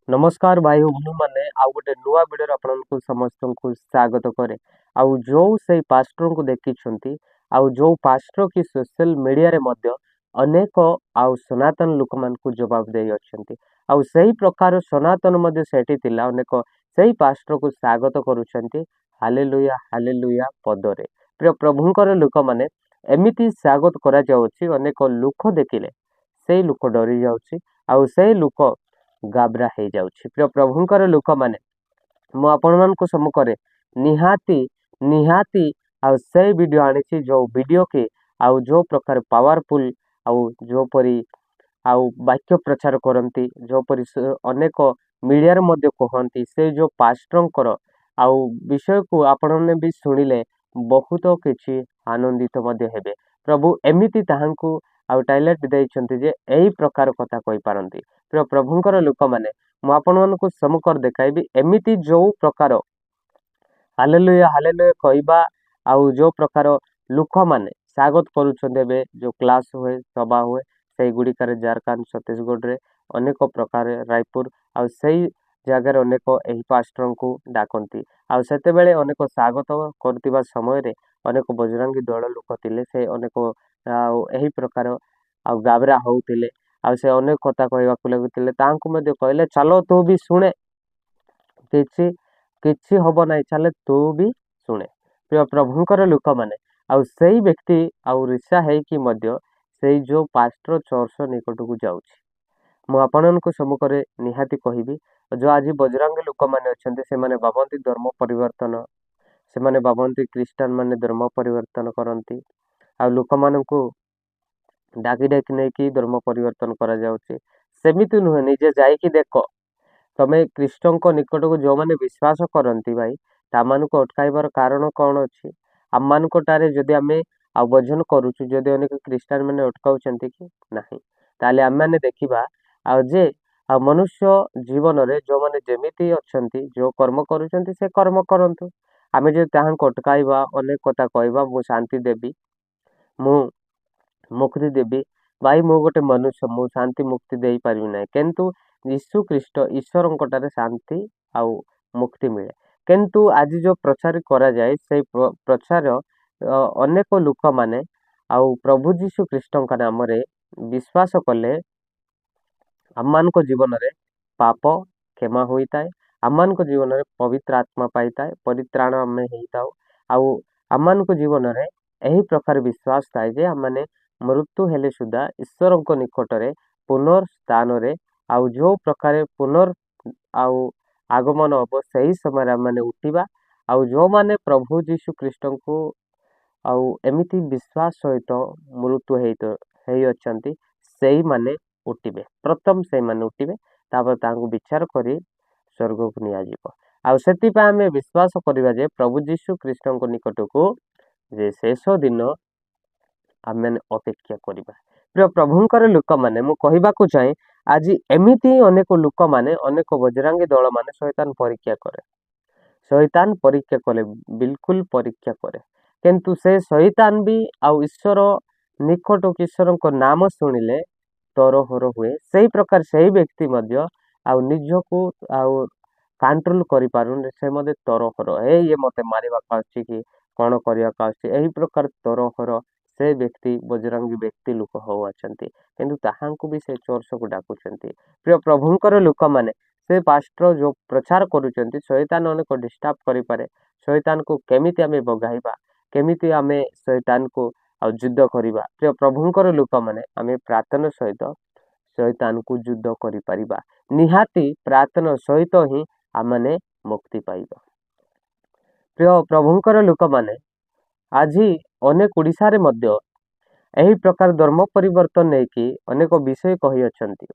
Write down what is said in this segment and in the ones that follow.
नमस्कार भाई बंधु माने आउ गोटे नुआ वीडियो आपनको समस्त को स्वागत करे। आउ जो से पास्टर को देखिछंती आउ जो पास्टर की सोशल मीडिया रे मध्य अनेक आउ सनातन लोक मान को जवाब दे अछंती। आउ सही प्रकार सनातन मध्य सेठी थिला अनेक सही पास्टर को स्वागत करूछंती। हालेलुया पदरे प्रिय प्रभुंकर लोक माने एमिति स्वागत करा जाउछि। अनेक लोक देखिले सेही लोक डरी जाउछि आउ सेही लोक गाबरा हो जाउछि। प्रिय प्रभुंकर लोक माने मु आपण मानक सम्मुखरे निहाती निहाती आउ से वीडियो आनिछि जो वीडियो के आउ जो प्रकार पावरफुल आउ जो परी आउ वाक्य प्रचार करती जो परी अनेक मीडिया रे मध्य कहती से जो पास्टरंकर आउ विषय को आपण ने भी सुनिले बहुत किछि आनंदित मध्य हेबे। प्रभु एमिति ताहांकु आउ टॉयलेट देइछंती जे एही प्रकार कथा कहि पारंती। प्रिय प्रभुंकर लोक माने मु आपण मानक सम्मुखर देखाइबी एमिति जो प्रकार हालेलुया कहबा आउ जो प्रकार लोक माने स्वागत करूछंदे बे जो क्लास हुए सभा हुए सेही गुड़िकार झारखंड छत्तीसगढ़ रे अनेक प्रकार रायपुर आउ सेही जगह अनेक एही पास्टर को डाकंती आउ सेते बेले अनेक स्वागत करतिबा समय रे अनेक बजरंगी दल लोक थिले से अनेक आउ एही प्रकार आउ गाबरा होउथिले आउ से अनेक कथा कहबाकू लगुथिले तांकू मध्ये कहले चलो तू भी सुने किछि किछि हब नाही चले तू भी सुने। प्रिय प्रभुंकर लोक माने आउ सेही व्यक्ति आउ ऋषा है कि मध्य सेही जो पास्टर चर्च निकट को जाउछि। मु आपनको सम्मुखरे निहाती कहबी जो आज बजरंग लोक माने अछंते से माने बाबंती धर्म परिवर्तन से माने बाबंती क्रिश्चियन माने धर्म परिवर्तन करंती आ लोक मानकू डाकी डाकी नहीं कि धर्म परिवर्तन करा जाउछि। सेमिति नुहे निजे जाई कि देखो तमे कृष्ण को निकट को जो माने विश्वास करंती भाई तामानको अटकाइबार कारण कौन अछि। आम मानकोटारे जदि आमे आ वजन करूछु जदि अनेक क्रिश्चियन माने अटकाउछंती कि नाही ताले आम माने देखिबा आ जे मनुष्य जीवन रे जो माने जेमिति अछंती जो कर्म करूछंती से कर्म करंतु। आमे जे ताहां अटकाइबा अनेक कथा कहबा मु शांति देबी मु मुक्ति देवी भाई मु गोटे मनुष्य मु शांति मुक्ति दे पारि ना किंतु यीशु ख्रीष्ट ईश्वर शांति आउ मुक्ति मिले किंतु आज जो प्रचार करा जाए से प्रचार अनेक लोक माने आउ प्रभु यीशु ख्रीष्ट नाम रे विश्वास कले आम मान जीवन रे पाप क्षमा होता है। आम मान जीवन रे पवित्र आत्मा पाई था परित्राण आम होता आउ आम मान जीवन रे यही प्रकार विश्वास थाए जे आम माने मृत्यु हेले सुधा ईश्वर निकट रे पुनर्स्थान रे आउ जो प्रकार पुनर् आउ आगमन हम सही समय माने उठिबा आउ जो माने प्रभु यीशु ख्रीष्ट को आउ एमिति विश्वास सहित मृत्यु हेई अछंती सेही माने उठिबे प्रथम से माने उठिबे तापर तांको विचार करी स्वर्ग को निया जिवो आउ सेति पा हमें विश्वास करिबा जे प्रभु यीशु ख्रीष्ट को निकट को जे शेष दिन आमे अपेक्षा करिबा। प्रिय प्रभुंकर लोक माने मु कहबाकू चाहे आज एमिति अनेक लोक माने अनेक बजरंगी दल माने शैतान परीक्षा करे शैतान परीक्षा कले बिल्कुल परीक्षा करे किंतु से शैतान भी आउ ईश्वर निकट ईश्वर को नाम शुणिले तरहर हुए सही प्रकार सही व्यक्ति मध्य आउ निजको आउ कंट्रोल करि पारुन से मध्य तरहर ए ये मते मारिबा काछि कि कौन करिया काछि एही प्रकार तरहर से व्यक्ति बजरंगी व्यक्ति लोक हो अछंती किंतु ताहांकु भी से चर्च को डाकुचंती। प्रिय प्रभुंकर लोक माने से पास्टर जो प्रचार करूचंती शैतान अनेक डिस्टर्ब करि पारे शैतान को केमिति आमे बगाइबा केमिति आमे शैतान को आ युद्ध करिबा। प्रिय प्रभुंकर लोक माने आमे प्रार्थना सहित शैतान को युद्ध करि परिबा निहाती प्रार्थना सहित ही आमने मुक्ति पाइबा। प्रिय प्रभुंकर लोक माने आज अनेक ओडिशा रे मध्य एही प्रकार धर्म परिवर्तन नहीं कि अनेक विषय कही अछंती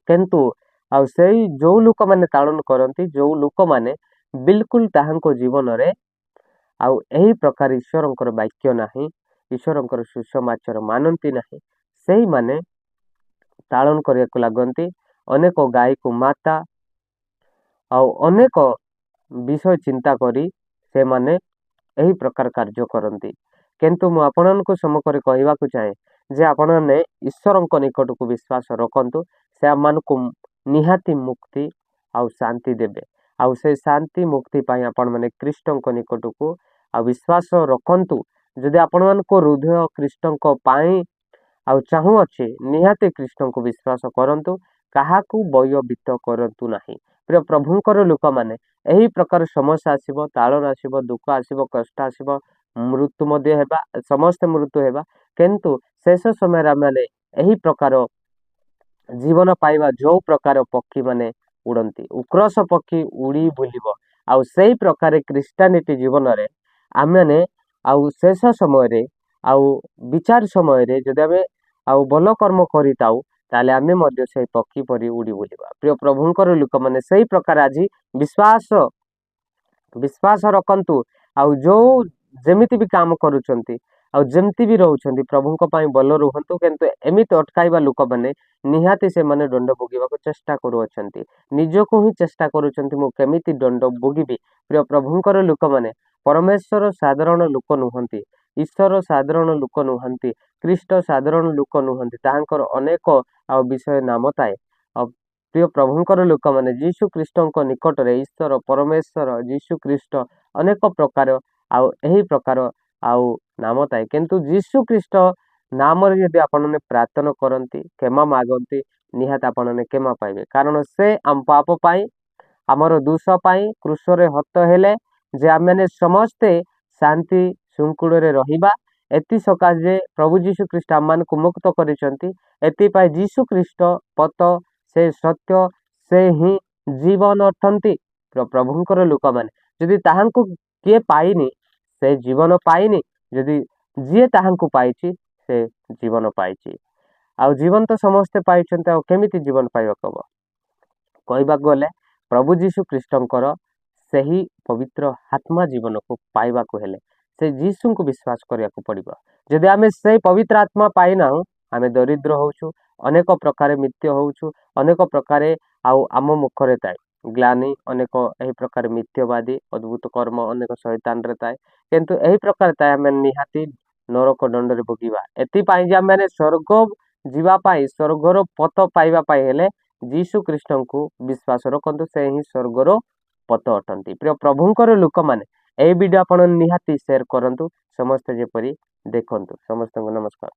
किंतु आ सेही जो लोक माने ताड़न करंती जो लोक माने बिल्कुल ताहांको जीवन रे आउ एही प्रकार ईश्वरंकर वाक्य नाही ईश्वरंकर सुसमाचार मानंती नाही सेही माने ताड़न करिया लागंती अनेक गाय को माता आउ अनेक विषय चिंता करी से माने एही प्रकार कार्य करंती किंतु मु आपनको सम्मुखरे कहबाकू चाहे जे आपण ने ईश्वर निकट को विश्वास रखंतु से आम को निहाती मुक्ति आउ शांति देबे। आउ से शांति मुक्ति पाई आपण माने कृष्ण को निकट को आ विश्वास रखंतु। जदि आपण मान को हृदय कृष्ण को पाई आउ चाहू अच्छे निहाती कृष्ण को विश्वास करंतु, काहाकू भयभीत करंतु नाही। प्रिय प्रभुंकर लोक माने एही प्रकार समस्या आसीबो, तालन आसीबो, दुख आसीबो, कष्ट आसीबो, मृत्यु मध्य हेबा, समस्त मृत्यु हेबा, किंतु शेष समय माने एही प्रकार जीवन पाइबा जो प्रकार पक्षी माने उड़ती, उक्रस पक्षी उड़ी बुलिब। आउ सेही प्रकार क्रिस्टियानिटी जीवन रे आमे आउ शेष समय आउ विचार समय जदि आमे आउ भल कर्म करिताउ ताले आमे मध्य से पक्षी परी उड़ी बुलिबा। प्रिय प्रभुंकर लोक माने सेही प्रकार आज विश्वास विश्वास रखंतु। आउ जो जेमिति भी काम करूछंती आउ जेमती भी रहउछंती प्रभुंक पई बल रुहंतु, किंतु एमिति अटकाइबा लोक माने निहाती से माने दंड भोगिबाको चेष्टा करूछंती, निजको ही चेष्टा करूछंती मु केमिति दंड भोगिबी। प्रिय प्रभुंकर लोक माने परमेश्वर साधारण लोक नुहंती, ईश्वर साधारण लोक नुहंती, ख्रीष्ट साधारण लोक नुहंती, ताहांकर अनेक आ विषय नाम थाए। प्रिय प्रभुंकर लोक माने जीशु ख्रीष्टଙ୍କ निकटरे ईश्वर परमेश्वर जीशु ख्रीष्ट अनेक प्रकार आउ एही प्रकार आउ नाम थाए, किंतु जीशु ख्रीष्ट नाम रे यदि आपण प्रार्थना करंती, क्षमा मागंती, निहात आपण क्षमा पाइबे, कारण से आम पाप पाई आमर दोष पाई क्रूसरे हत हेले जे आमे समस्ते शांति शृंखल रे रहिबा। एति सकाशे प्रभु जीशु ख्रीष्ट आम मान को मुक्त करिसंती। एति पाई जीशु ख्रीष्ट पत से सत्य से ही जीवन अटंती। प्रभुंकर लोक माने जदि ताहांको किए पाइनी से जीवन पाइनी, जदि जी ताहांको पाइछि से जीवन पाइछि। आउ जीवन तो समस्ते पाइछन्ते, आउ केमिति जीवन पाइबा कब कहबा गले प्रभु जीशु ख्रीष्टंकर सही पवित्र आत्मा जीवन को पाइबा को हेले से जीशु को विश्वास करिया को पड़िबो। जदि आमे से पवित्र आत्मा पाइना आमे दरिद्र होउछु, अनेक प्रकार मिथ्य होउछु, अनेक प्रकार आउ आम मुखरे ताए ग्लानी, अनेक एही प्रकार मिथ्यवादी अद्भुत कर्म अनेक शैतान रे ताए, किंतु एही प्रकार ताए आमे निहाती नरक दंड रे भोगिबा। एति पाई जे आमे स्वर्ग जीवा पाई स्वर्गर पथ पाइबा पाई हेले जीशु ख्रीष्ट को विश्वास रखंतु, से ही स्वर्गर पथ अटंती। प्रिय प्रभुंकर लोक माने एही वीडियो आपण निहाती शेयर करंतु, समस्त जेपरी देखंतु। समस्त को नमस्कार।